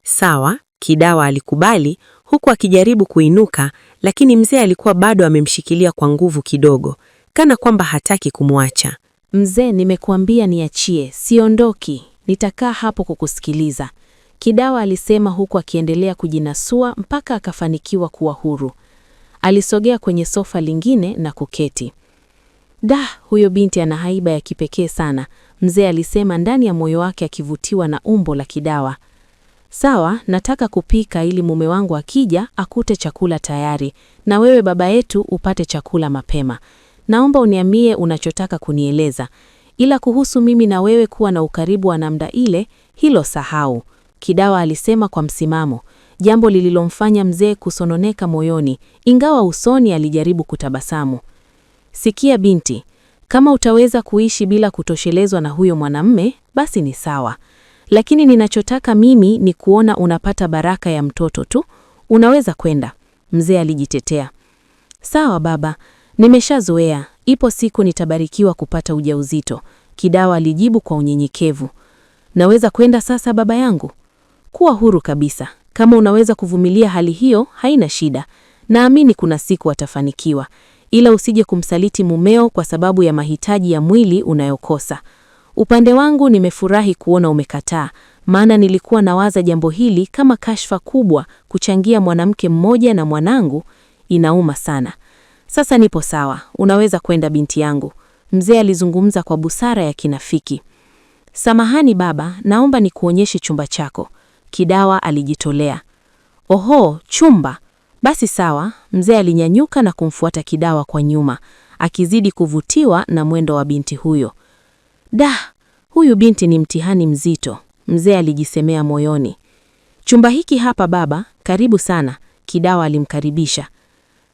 Sawa, Kidawa alikubali huku akijaribu kuinuka, lakini mzee alikuwa bado amemshikilia kwa nguvu kidogo, kana kwamba hataki kumwacha. Mzee, nimekuambia niachie, siondoki, nitakaa hapo kukusikiliza, Kidawa alisema huku akiendelea kujinasua mpaka akafanikiwa kuwa huru. Alisogea kwenye sofa lingine na kuketi. Huyo binti ana haiba ya kipekee sana, mzee alisema ndani ya moyo wake akivutiwa na umbo la Kidawa. Sawa, nataka kupika ili mume wangu akija akute chakula tayari, na wewe baba yetu upate chakula mapema. Naomba uniambie unachotaka kunieleza, ila kuhusu mimi na wewe kuwa na ukaribu wa namna ile, hilo sahau, Kidawa alisema kwa msimamo, jambo lililomfanya mzee kusononeka moyoni, ingawa usoni alijaribu kutabasamu. Sikia binti, kama utaweza kuishi bila kutoshelezwa na huyo mwanamume, basi ni sawa. Lakini ninachotaka mimi ni kuona unapata baraka ya mtoto tu. Unaweza kwenda, mzee alijitetea. Sawa baba, nimeshazoea. Ipo siku nitabarikiwa kupata ujauzito, Kidawa alijibu kwa unyenyekevu. Naweza kwenda sasa baba yangu? Kuwa huru kabisa. Kama unaweza kuvumilia hali hiyo, haina shida. Naamini kuna siku atafanikiwa. Ila usije kumsaliti mumeo kwa sababu ya mahitaji ya mwili unayokosa. Upande wangu nimefurahi kuona umekataa, maana nilikuwa nawaza jambo hili kama kashfa kubwa, kuchangia mwanamke mmoja na mwanangu, inauma sana. Sasa nipo sawa, unaweza kwenda binti yangu, mzee alizungumza kwa busara ya kinafiki. Samahani baba, naomba nikuonyeshe chumba chako, Kidawa alijitolea. Oho, chumba. Basi sawa, mzee alinyanyuka na kumfuata Kidawa kwa nyuma, akizidi kuvutiwa na mwendo wa binti huyo. Huyu binti ni mtihani mzito, mzee alijisemea moyoni. Chumba hiki hapa baba, karibu sana, Kidawa alimkaribisha.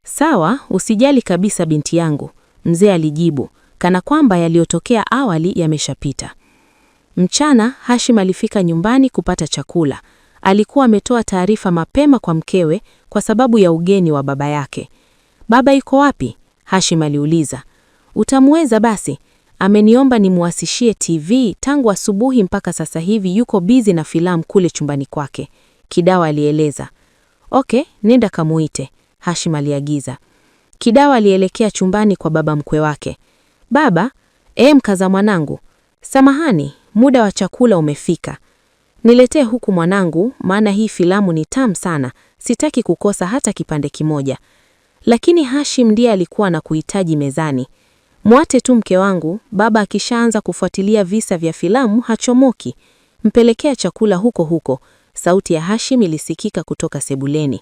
Sawa, usijali kabisa binti yangu, mzee alijibu, kana kwamba yaliyotokea awali yameshapita. Mchana, Hashim alifika nyumbani kupata chakula. Alikuwa ametoa taarifa mapema kwa mkewe kwa sababu ya ugeni wa baba yake. Baba yuko wapi? Hashim aliuliza. Utamweza basi? Ameniomba nimuasishie TV tangu asubuhi mpaka sasa hivi yuko busy na filamu kule chumbani kwake, Kidawa alieleza. Okay, nenda kamuite, Hashim aliagiza. Kidawa alielekea chumbani kwa baba mkwe wake. Baba, mkaza mwanangu. Samahani, muda wa chakula umefika. Niletee huku mwanangu, maana hii filamu ni tamu sana, sitaki kukosa hata kipande kimoja. Lakini Hashim ndiye alikuwa na kuhitaji mezani. Mwate tu mke wangu, baba akishaanza kufuatilia visa vya filamu hachomoki. Mpelekea chakula huko huko, sauti ya Hashim ilisikika kutoka sebuleni.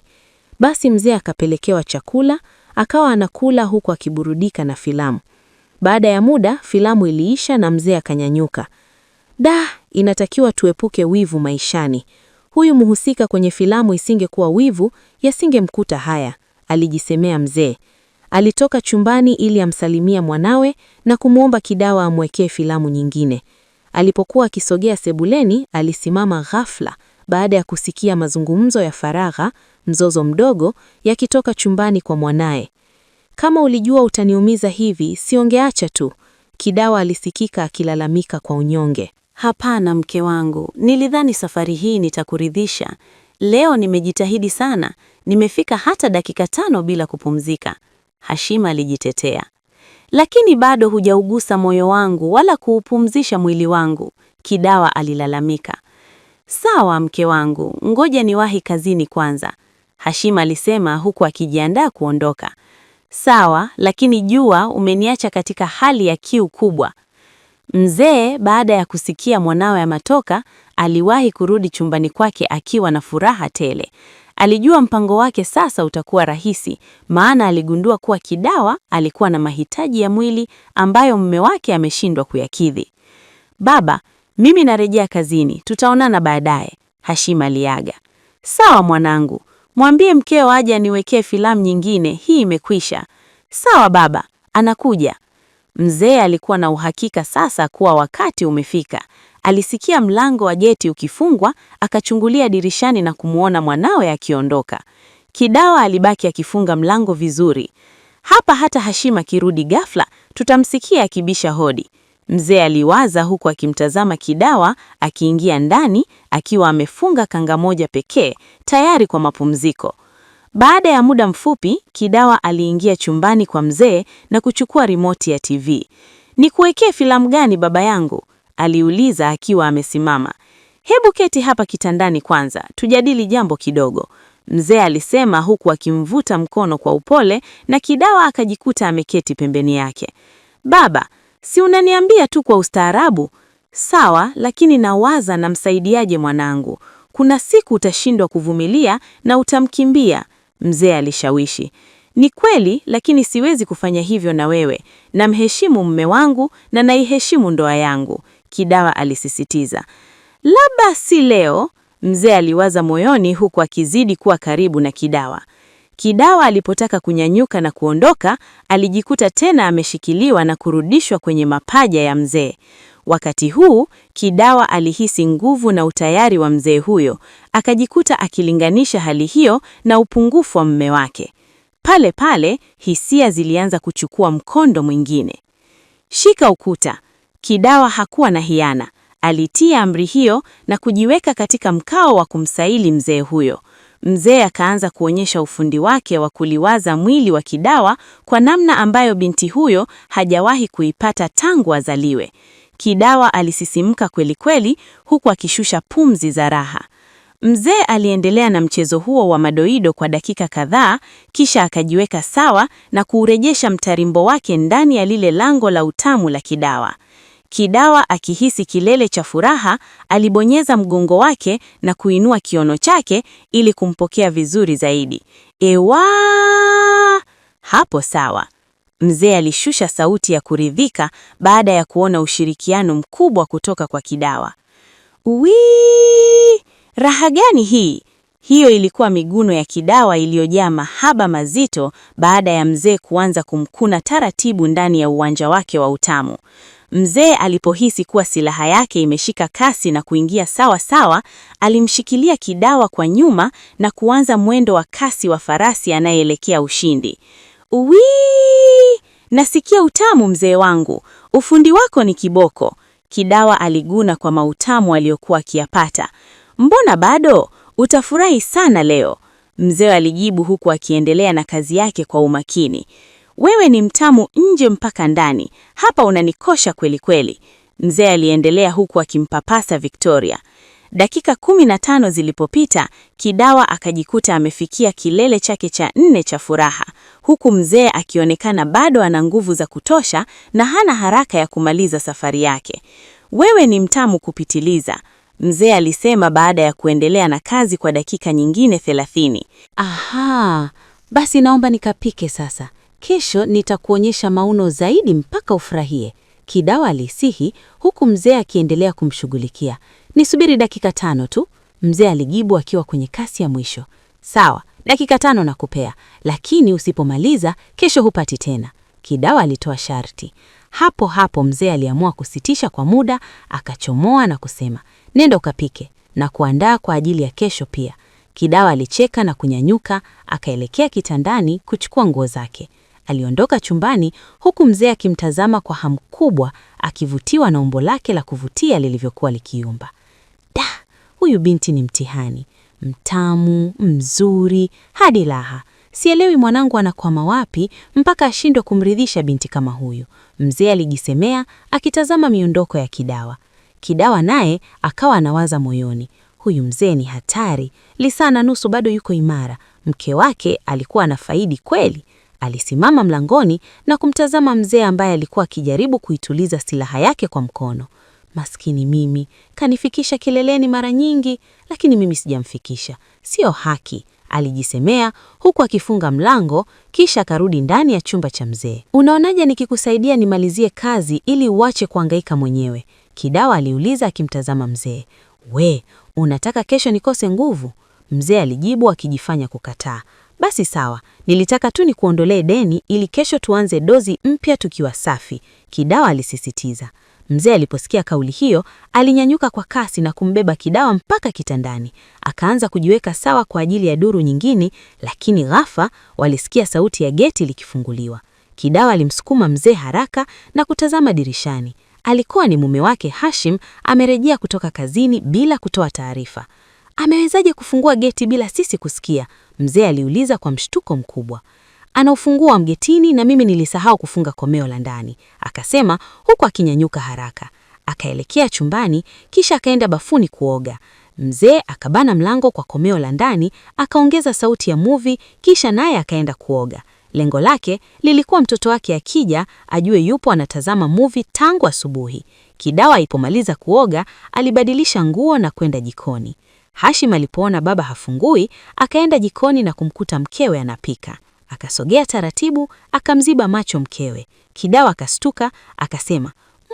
Basi mzee akapelekewa chakula, akawa anakula huku akiburudika na filamu. Baada ya muda, filamu iliisha na mzee akanyanyuka. Inatakiwa tuepuke wivu maishani. Huyu mhusika kwenye filamu isingekuwa wivu, yasingemkuta haya, alijisemea mzee. Alitoka chumbani ili amsalimia mwanawe na kumwomba Kidawa amwekee filamu nyingine. Alipokuwa akisogea sebuleni, alisimama ghafla baada ya kusikia mazungumzo ya faragha, mzozo mdogo, yakitoka chumbani kwa mwanaye. Kama ulijua utaniumiza hivi, siongeacha tu, Kidawa alisikika akilalamika kwa unyonge. Hapana mke wangu, nilidhani safari hii nitakuridhisha. Leo nimejitahidi sana, nimefika hata dakika 5 bila kupumzika. Hashim alijitetea. Lakini bado hujaugusa moyo wangu wala kuupumzisha mwili wangu, Kidawa alilalamika. Sawa mke wangu, ngoja niwahi kazini kwanza, Hashim alisema huku akijiandaa kuondoka. Sawa, lakini jua umeniacha katika hali ya kiu kubwa. Mzee baada ya kusikia mwanawe ametoka, aliwahi kurudi chumbani kwake akiwa na furaha tele. Alijua mpango wake sasa utakuwa rahisi, maana aligundua kuwa Kidawa alikuwa na mahitaji ya mwili ambayo mume wake ameshindwa kuyakidhi. Baba, mimi narejea kazini, tutaonana baadaye, Hashim aliaga. Sawa mwanangu, mwambie mkeo aje aniwekee filamu nyingine, hii imekwisha. Sawa baba, anakuja. Mzee alikuwa na uhakika sasa kuwa wakati umefika. Alisikia mlango wa geti ukifungwa, akachungulia dirishani na kumuona mwanawe akiondoka. Kidawa alibaki akifunga mlango vizuri. Hapa hata Hashim akirudi ghafla, tutamsikia akibisha hodi, mzee aliwaza huku akimtazama Kidawa akiingia ndani akiwa amefunga kanga moja pekee, tayari kwa mapumziko. Baada ya muda mfupi, Kidawa aliingia chumbani kwa mzee na kuchukua remote ya TV. Nikuwekee filamu gani baba yangu? Aliuliza akiwa amesimama. Hebu keti hapa kitandani kwanza, tujadili jambo kidogo, mzee alisema huku akimvuta mkono kwa upole na Kidawa akajikuta ameketi pembeni yake. Baba, si unaniambia tu kwa ustaarabu? Sawa, lakini nawaza namsaidiaje mwanangu. Kuna siku utashindwa kuvumilia na utamkimbia, mzee alishawishi. Ni kweli, lakini siwezi kufanya hivyo na wewe. Namheshimu mume wangu na naiheshimu ndoa yangu, Kidawa alisisitiza. Labda si leo, mzee aliwaza moyoni huku akizidi kuwa karibu na Kidawa. Kidawa alipotaka kunyanyuka na kuondoka, alijikuta tena ameshikiliwa na kurudishwa kwenye mapaja ya mzee. Wakati huu, Kidawa alihisi nguvu na utayari wa mzee huyo, akajikuta akilinganisha hali hiyo na upungufu wa mume wake. Pale pale, hisia zilianza kuchukua mkondo mwingine. Shika ukuta. Kidawa hakuwa na hiana. Alitia amri hiyo na kujiweka katika mkao wa kumsaili mzee huyo. Mzee akaanza kuonyesha ufundi wake wa kuliwaza mwili wa Kidawa kwa namna ambayo binti huyo hajawahi kuipata tangu azaliwe. Kidawa alisisimka kweli kweli huku akishusha pumzi za raha. Mzee aliendelea na mchezo huo wa madoido kwa dakika kadhaa, kisha akajiweka sawa na kuurejesha mtarimbo wake ndani ya lile lango la utamu la Kidawa. Kidawa akihisi kilele cha furaha, alibonyeza mgongo wake na kuinua kiono chake ili kumpokea vizuri zaidi. Ewa! Hapo sawa. Mzee alishusha sauti ya kuridhika baada ya kuona ushirikiano mkubwa kutoka kwa Kidawa. Wii! Raha gani hii? Hiyo ilikuwa miguno ya Kidawa iliyojaa mahaba mazito baada ya mzee kuanza kumkuna taratibu ndani ya uwanja wake wa utamu. Mzee alipohisi kuwa silaha yake imeshika kasi na kuingia sawa sawa, alimshikilia Kidawa kwa nyuma na kuanza mwendo wa kasi wa farasi anayeelekea ushindi. Uwii! Nasikia utamu mzee wangu. Ufundi wako ni kiboko. Kidawa aliguna kwa mautamu aliyokuwa akiyapata. Mbona bado? Utafurahi sana leo, mzee alijibu huku akiendelea na kazi yake kwa umakini. Wewe ni mtamu nje mpaka ndani, hapa unanikosha kweli kweli, mzee aliendelea huku akimpapasa Victoria. Dakika 15 zilipopita, Kidawa akajikuta amefikia kilele chake cha 4 cha furaha, huku mzee akionekana bado ana nguvu za kutosha na hana haraka ya kumaliza safari yake. Wewe ni mtamu kupitiliza, mzee alisema baada ya kuendelea na kazi kwa dakika nyingine 30. Aha, basi naomba nikapike sasa. Kesho nitakuonyesha mauno zaidi mpaka ufurahie, Kidawa alisihi huku mzee akiendelea kumshughulikia. Nisubiri dakika 5 tu, mzee alijibu akiwa kwenye kasi ya mwisho. Sawa, dakika 5 nakupea, lakini usipomaliza kesho hupati tena. Kidawa alitoa sharti. Hapo hapo mzee aliamua kusitisha kwa muda, akachomoa na kusema, nenda ukapike na kuandaa kwa ajili ya kesho pia. Kidawa alicheka na kunyanyuka, akaelekea kitandani kuchukua nguo zake. Aliondoka chumbani huku mzee akimtazama kwa hamu kubwa, akivutiwa na umbo lake la kuvutia lilivyokuwa likiumba. Da, huyu binti ni mtihani, mtamu, mzuri, hadi raha. Sielewi mwanangu anakwama wapi mpaka ashindwe kumridhisha binti kama huyu, mzee alijisemea akitazama miondoko ya Kidawa. Kidawa naye akawa anawaza moyoni, huyu mzee ni hatari, lisaa na nusu bado yuko imara, mke wake alikuwa anafaidi kweli. Alisimama mlangoni na kumtazama mzee ambaye alikuwa akijaribu kuituliza silaha yake kwa mkono. Maskini mimi, kanifikisha kileleni mara nyingi, lakini mimi sijamfikisha. Sio haki, alijisemea huku akifunga mlango, kisha akarudi ndani ya chumba cha mzee. Unaonaje nikikusaidia nimalizie kazi ili uache kuhangaika mwenyewe? Kidawa aliuliza akimtazama mzee. We, unataka kesho nikose nguvu? Mzee alijibu akijifanya kukataa. Basi sawa, nilitaka tu nikuondolee deni ili kesho tuanze dozi mpya tukiwa safi, Kidawa alisisitiza. Mzee aliposikia kauli hiyo, alinyanyuka kwa kasi na kumbeba Kidawa mpaka kitandani. Akaanza kujiweka sawa kwa ajili ya duru nyingine, lakini ghafla walisikia sauti ya geti likifunguliwa. Kidawa alimsukuma mzee haraka na kutazama dirishani. Alikuwa ni mume wake Hashim, amerejea kutoka kazini bila kutoa taarifa. Amewezaje kufungua geti bila sisi kusikia? Mzee aliuliza kwa mshtuko mkubwa. Anaufungua mgetini na mimi nilisahau kufunga komeo la ndani, akasema huku akinyanyuka haraka. Akaelekea chumbani kisha akaenda bafuni kuoga. Mzee akabana mlango kwa komeo la ndani, akaongeza sauti ya movie kisha naye akaenda kuoga. Lengo lake lilikuwa mtoto wake akija ajue yupo anatazama movie tangu asubuhi. Kidawa alipomaliza kuoga, alibadilisha nguo na kwenda jikoni. Hashim alipoona baba hafungui, akaenda jikoni na kumkuta mkewe anapika. Akasogea taratibu, akamziba macho mkewe. Kidawa akastuka, akasema,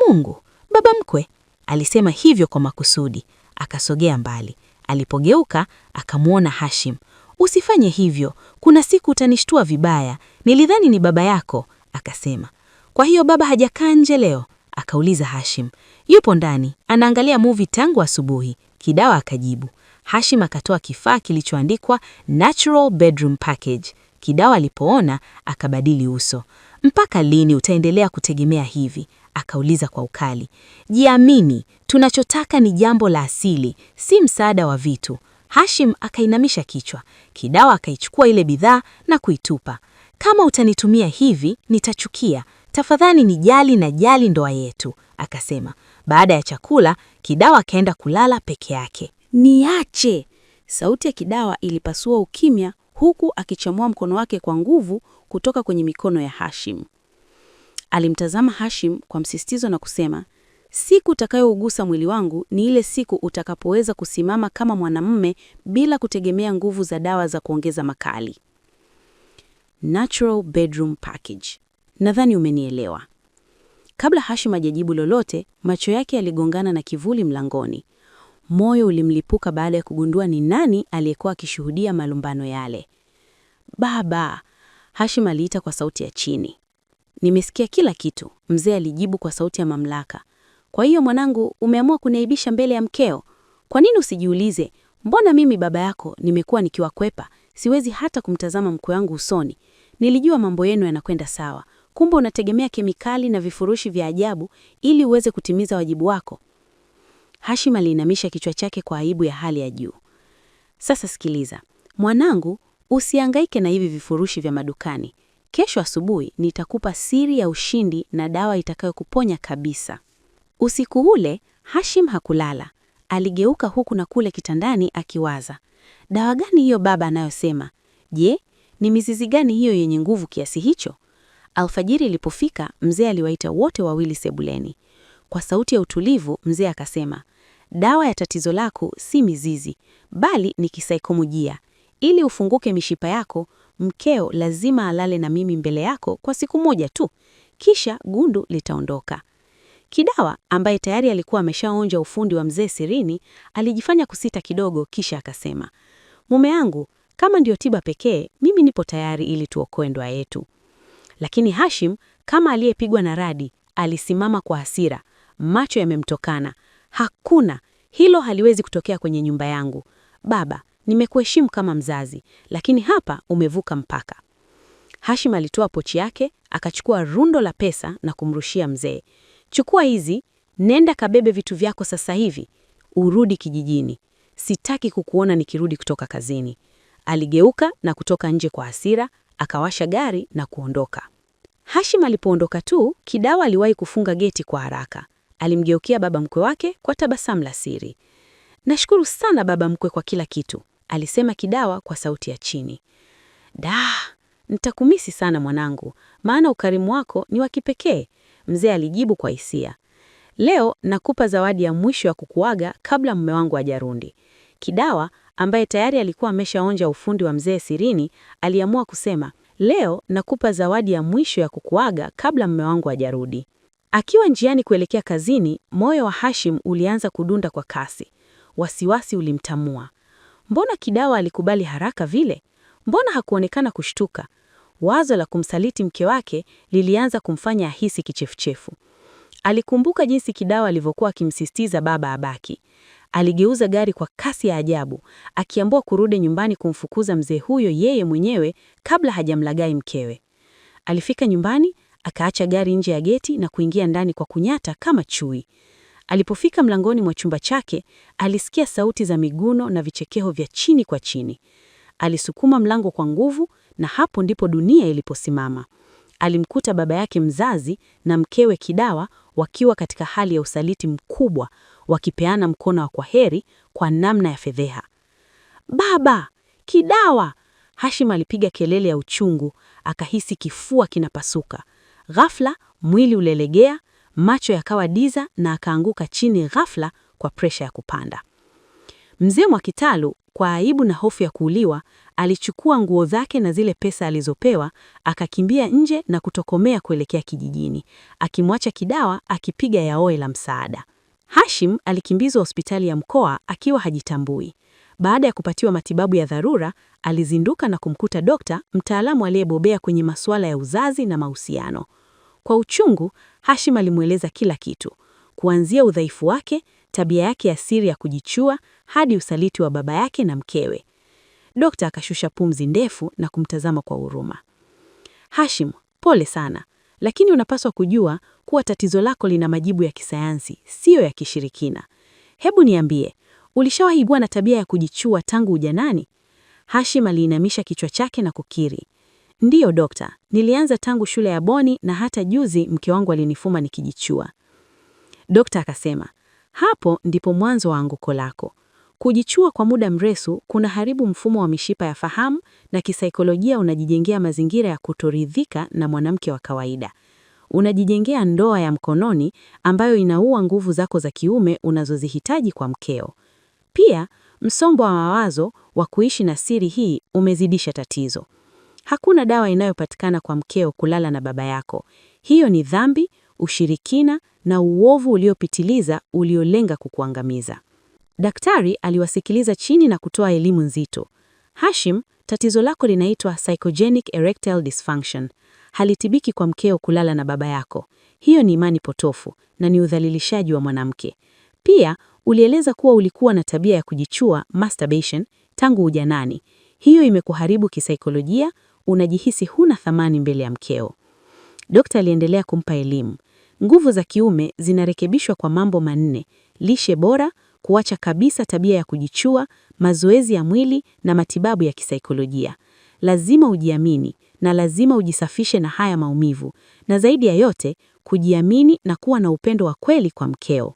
Mungu, baba mkwe. Alisema hivyo kwa makusudi. Akasogea mbali. Alipogeuka, akamuona Hashim. Usifanye hivyo, kuna siku utanishtua vibaya. Nilidhani ni baba yako, akasema. Kwa hiyo baba hajakaa nje leo? Akauliza Hashim. Yupo ndani, anaangalia movie tangu asubuhi, Kidawa akajibu. Hashim akatoa kifaa kilichoandikwa Natural Bedroom Package. Kidawa alipoona akabadili uso. Mpaka lini utaendelea kutegemea hivi? Akauliza kwa ukali. Jiamini, tunachotaka ni jambo la asili, si msaada wa vitu. Hashim akainamisha kichwa. Kidawa akaichukua ile bidhaa na kuitupa. Kama utanitumia hivi, nitachukia. Tafadhali nijali na jali ndoa yetu, akasema. Baada ya chakula, Kidawa akaenda kulala peke yake. Niache! Sauti ya Kidawa ilipasua ukimya huku akichomoa mkono wake kwa nguvu kutoka kwenye mikono ya Hashim. Alimtazama Hashim kwa msisitizo na kusema, siku utakayougusa mwili wangu ni ile siku utakapoweza kusimama kama mwanamume bila kutegemea nguvu za dawa za kuongeza makali. Natural Bedroom Package. Nadhani umenielewa. Kabla Hashim hajajibu lolote, macho yake yaligongana na kivuli mlangoni. Moyo ulimlipuka baada ya kugundua ni nani aliyekuwa akishuhudia malumbano yale. Baba, Hashim aliita kwa sauti ya chini. Nimesikia kila kitu, mzee alijibu kwa sauti ya mamlaka. Kwa hiyo mwanangu, umeamua kuniaibisha mbele ya mkeo? Kwa nini usijiulize, mbona mimi baba yako nimekuwa nikiwakwepa, siwezi hata kumtazama mkwe wangu usoni. Nilijua mambo yenu yanakwenda sawa. Kumbe unategemea kemikali na vifurushi vya ajabu ili uweze kutimiza wajibu wako. Hashim aliinamisha kichwa chake kwa aibu ya hali ya juu. Sasa sikiliza, mwanangu, usihangaike na hivi vifurushi vya madukani. Kesho asubuhi nitakupa siri ya ushindi na dawa itakayokuponya kabisa. Usiku ule Hashim hakulala. Aligeuka huku na kule kitandani akiwaza. Dawa gani hiyo baba anayosema? Je, ni mizizi gani hiyo yenye nguvu kiasi hicho? Alfajiri ilipofika, mzee aliwaita wote wawili sebuleni. Kwa sauti ya utulivu, mzee akasema, dawa ya tatizo lako si mizizi, bali ni kisaikolojia. Ili ufunguke mishipa yako, mkeo lazima alale na mimi mbele yako kwa siku moja tu. Kisha gundu litaondoka. Kidawa, ambaye tayari alikuwa ameshaonja ufundi wa mzee sirini, alijifanya kusita kidogo kisha akasema, mume wangu, Kama ndio tiba pekee, mimi nipo tayari ili tuokoe ndoa yetu. Lakini Hashim, kama aliyepigwa na radi, alisimama kwa hasira, macho yamemtokana. Hakuna, hilo haliwezi kutokea kwenye nyumba yangu. Baba, nimekuheshimu kama mzazi, lakini hapa umevuka mpaka. Hashim alitoa pochi yake, akachukua rundo la pesa na kumrushia mzee. Chukua hizi, nenda kabebe vitu vyako sasa hivi, urudi kijijini. Sitaki kukuona nikirudi kutoka kazini. Aligeuka na kutoka nje kwa hasira, akawasha gari na kuondoka. Hashim alipoondoka tu, Kidawa aliwahi kufunga geti kwa haraka. Alimgeukia baba mkwe wake kwa tabasamu la siri. Nashukuru sana baba mkwe kwa kila kitu, alisema Kidawa kwa sauti ya chini. Nitakumisi sana mwanangu, maana ukarimu wako ni wa kipekee, mzee alijibu kwa hisia. Leo nakupa zawadi ya mwisho ya kukuaga kabla mume wangu hajarudi. Kidawa, ambaye tayari alikuwa ameshaonja ufundi wa mzee sirini, aliamua kusema, leo nakupa zawadi ya mwisho ya kukuaga kabla mume wangu hajarudi. Akiwa njiani kuelekea kazini, moyo wa Hashim ulianza kudunda kwa kasi. Wasiwasi ulimtamua. Mbona Kidawa alikubali haraka vile? Mbona hakuonekana kushtuka? Wazo la kumsaliti mke wake lilianza kumfanya ahisi kichefuchefu. Alikumbuka jinsi Kidawa alivyokuwa akimsisitiza baba abaki. Aligeuza gari kwa kasi ya ajabu, akiamua kurudi nyumbani kumfukuza mzee huyo yeye mwenyewe kabla hajamlagai mkewe. Alifika nyumbani, akaacha gari nje ya geti na kuingia ndani kwa kunyata kama chui. Alipofika mlangoni mwa chumba chake, alisikia sauti za miguno na vichekeo vya chini kwa chini. Alisukuma mlango kwa nguvu na hapo ndipo dunia iliposimama. Alimkuta baba yake mzazi na mkewe Kidawa wakiwa katika hali ya usaliti mkubwa, wakipeana mkono wa kwaheri kwa namna ya fedheha. Baba! Kidawa! Hashim alipiga kelele ya uchungu, akahisi kifua kinapasuka. Ghafla, mwili ulelegea, macho yakawa diza na akaanguka chini ghafla kwa presha ya kupanda. Mzee Mwakitalu, kwa aibu na hofu ya kuuliwa, alichukua nguo zake na zile pesa alizopewa, akakimbia nje na kutokomea kuelekea kijijini, akimwacha Kidawa akipiga yaoe la msaada. Hashim alikimbizwa hospitali ya mkoa akiwa hajitambui. Baada ya kupatiwa matibabu ya dharura, alizinduka na kumkuta dokta, mtaalamu aliyebobea kwenye masuala ya uzazi na mahusiano. Kwa uchungu, Hashim alimweleza kila kitu, kuanzia udhaifu wake, tabia yake ya siri ya kujichua, hadi usaliti wa baba yake na mkewe. Dokta akashusha pumzi ndefu na kumtazama kwa huruma. Hashim, pole sana, lakini unapaswa kujua kuwa tatizo lako lina majibu ya kisayansi, siyo ya kishirikina. Hebu niambie, ulishawahi kuwa na tabia ya kujichua tangu ujanani? Hashim aliinamisha kichwa chake na kukiri. Ndiyo dokta, nilianza tangu shule ya Boni na hata juzi mke wangu alinifuma nikijichua. Dokta akasema, hapo ndipo mwanzo wa anguko lako. Kujichua kwa muda mrefu kunaharibu mfumo wa mishipa ya fahamu na kisaikolojia unajijengea mazingira ya kutoridhika na mwanamke wa kawaida. Unajijengea ndoa ya mkononi ambayo inaua nguvu zako za kiume unazozihitaji kwa mkeo. Pia, msongo wa mawazo wa kuishi na siri hii umezidisha tatizo. Hakuna dawa inayopatikana kwa mkeo kulala na baba yako. Hiyo ni dhambi, ushirikina na uovu uliopitiliza uliolenga kukuangamiza. Daktari aliwasikiliza chini na kutoa elimu nzito. Hashim, tatizo lako linaitwa psychogenic erectile dysfunction. Halitibiki kwa mkeo kulala na baba yako. Hiyo ni imani potofu na ni udhalilishaji wa mwanamke. Pia, ulieleza kuwa ulikuwa na tabia ya kujichua, masturbation, tangu ujanani. Hiyo imekuharibu kisaikolojia, unajihisi huna thamani mbele ya mkeo. Dokta aliendelea kumpa elimu. Nguvu za kiume zinarekebishwa kwa mambo manne: lishe bora, kuacha kabisa tabia ya kujichua, mazoezi ya mwili na matibabu ya kisaikolojia. Lazima ujiamini na lazima ujisafishe na haya maumivu, na zaidi ya yote, kujiamini na kuwa na upendo wa kweli kwa mkeo.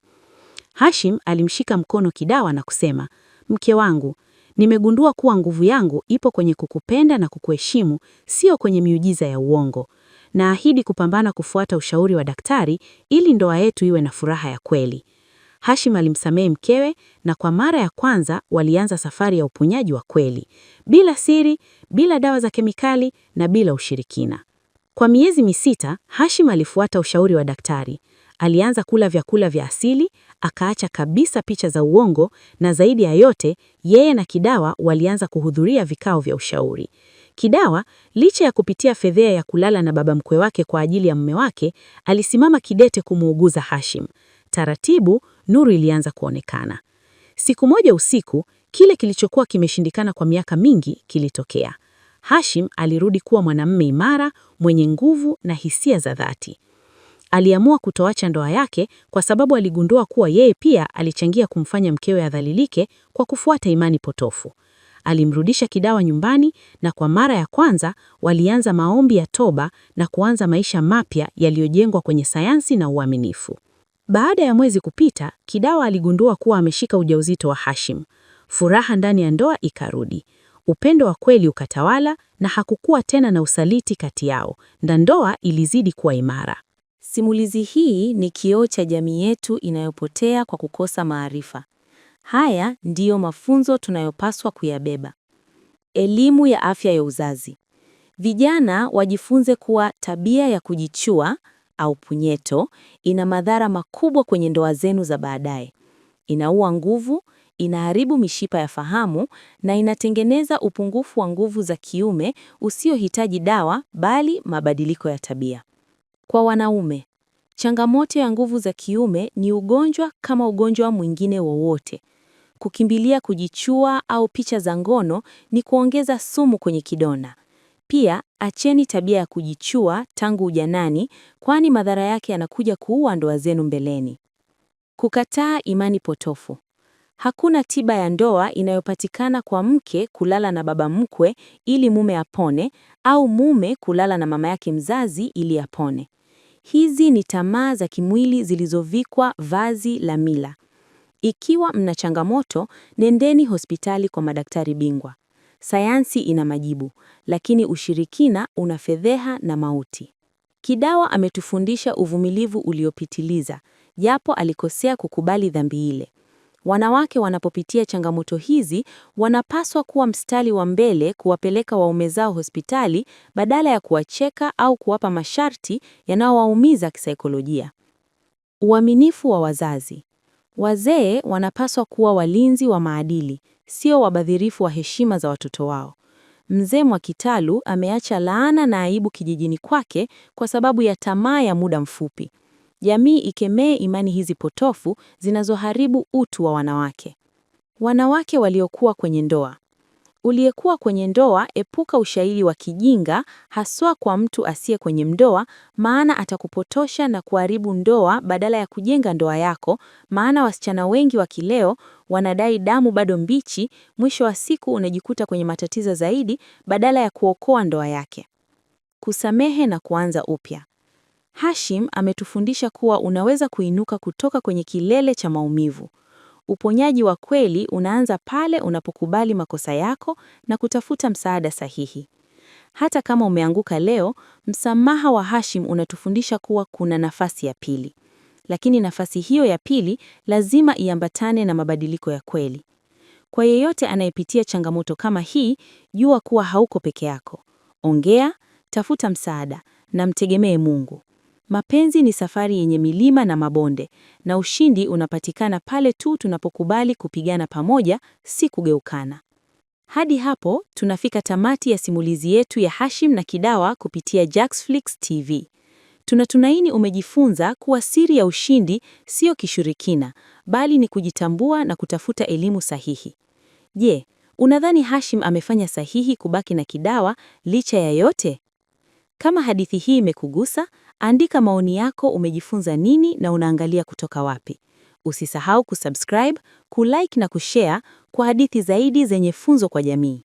Hashim alimshika mkono Kidawa na kusema, mke wangu, nimegundua kuwa nguvu yangu ipo kwenye kukupenda na kukuheshimu, sio kwenye miujiza ya uongo. Naahidi kupambana kufuata ushauri wa daktari ili ndoa yetu iwe na furaha ya kweli. Hashim alimsamehe mkewe na kwa mara ya kwanza walianza safari ya uponyaji wa kweli, bila siri, bila dawa za kemikali na bila ushirikina. Kwa miezi 6, Hashim alifuata ushauri wa daktari. Alianza kula vyakula vya asili, akaacha kabisa picha za uongo, na zaidi ya yote, yeye na Kidawa walianza kuhudhuria vikao vya ushauri. Kidawa, licha ya kupitia fedheha ya kulala na baba mkwe wake kwa ajili ya mume wake, alisimama kidete kumuuguza Hashim. Taratibu, nuru ilianza kuonekana. Siku moja usiku, kile kilichokuwa kimeshindikana kwa miaka mingi kilitokea. Hashim alirudi kuwa mwanamume imara, mwenye nguvu na hisia za dhati. Aliamua kutoacha ndoa yake kwa sababu aligundua kuwa yeye pia alichangia kumfanya mkewe adhalilike kwa kufuata imani potofu. Alimrudisha Kidawa nyumbani na kwa mara ya kwanza walianza maombi ya toba na kuanza maisha mapya yaliyojengwa kwenye sayansi na uaminifu. Baada ya mwezi kupita, Kidawa aligundua kuwa ameshika ujauzito wa Hashim. Furaha ndani ya ndoa ikarudi. Upendo wa kweli ukatawala na hakukuwa tena na usaliti kati yao, na ndoa ilizidi kuwa imara. Simulizi hii ni kioo cha jamii yetu inayopotea kwa kukosa maarifa. Haya ndiyo mafunzo tunayopaswa kuyabeba. Elimu ya afya ya uzazi. Vijana wajifunze kuwa tabia ya kujichua au punyeto ina madhara makubwa kwenye ndoa zenu za baadaye. Inaua nguvu, inaharibu mishipa ya fahamu na inatengeneza upungufu wa nguvu za kiume usiohitaji dawa bali mabadiliko ya tabia. Kwa wanaume, changamoto ya nguvu za kiume ni ugonjwa kama ugonjwa mwingine wowote. Kukimbilia kujichua au picha za ngono ni kuongeza sumu kwenye kidonda. Pia, acheni tabia ya kujichua tangu ujanani, kwani madhara yake yanakuja kuua ndoa zenu mbeleni. Kukataa imani potofu. Hakuna tiba ya ndoa inayopatikana kwa mke kulala na baba mkwe ili mume apone, au mume kulala na mama yake mzazi ili apone. Hizi ni tamaa za kimwili zilizovikwa vazi la mila. Ikiwa mna changamoto, nendeni hospitali kwa madaktari bingwa. Sayansi ina majibu, lakini ushirikina una fedheha na mauti. Kidawa ametufundisha uvumilivu uliopitiliza, japo alikosea kukubali dhambi ile. Wanawake wanapopitia changamoto hizi, wanapaswa kuwa mstari wa mbele kuwapeleka waume zao hospitali badala ya kuwacheka au kuwapa masharti yanayowaumiza kisaikolojia. Uaminifu wa wazazi. Wazee wanapaswa kuwa walinzi wa maadili, sio wabadhirifu wa heshima za watoto wao. Mzee Mwakitalu ameacha laana na aibu kijijini kwake kwa sababu ya tamaa ya muda mfupi. Jamii ikemee imani hizi potofu zinazoharibu utu wa wanawake. Wanawake waliokuwa kwenye ndoa. Uliyekuwa kwenye ndoa, epuka ushauri wa kijinga, haswa kwa mtu asiye kwenye ndoa, maana atakupotosha na kuharibu ndoa badala ya kujenga ndoa yako, maana wasichana wengi wa kileo wanadai damu bado mbichi, mwisho wa siku unajikuta kwenye matatizo zaidi badala ya kuokoa ndoa yake. Kusamehe na kuanza upya. Hashim ametufundisha kuwa unaweza kuinuka kutoka kwenye kilele cha maumivu. Uponyaji wa kweli unaanza pale unapokubali makosa yako na kutafuta msaada sahihi. Hata kama umeanguka leo, msamaha wa Hashim unatufundisha kuwa kuna nafasi ya pili. Lakini nafasi hiyo ya pili lazima iambatane na mabadiliko ya kweli. Kwa yeyote anayepitia changamoto kama hii, jua kuwa hauko peke yako. Ongea, tafuta msaada na mtegemee Mungu. Mapenzi ni safari yenye milima na mabonde, na ushindi unapatikana pale tu tunapokubali kupigana pamoja, si kugeukana. Hadi hapo, tunafika tamati ya simulizi yetu ya Hashim na Kidawa kupitia Jaxflix TV. Tunatumaini umejifunza kuwa siri ya ushindi sio kishirikina, bali ni kujitambua na kutafuta elimu sahihi. Je, unadhani Hashim amefanya sahihi kubaki na Kidawa licha ya yote? Kama hadithi hii imekugusa, andika maoni yako, umejifunza nini na unaangalia kutoka wapi. Usisahau kusubscribe, kulike na kushare kwa hadithi zaidi zenye funzo kwa jamii.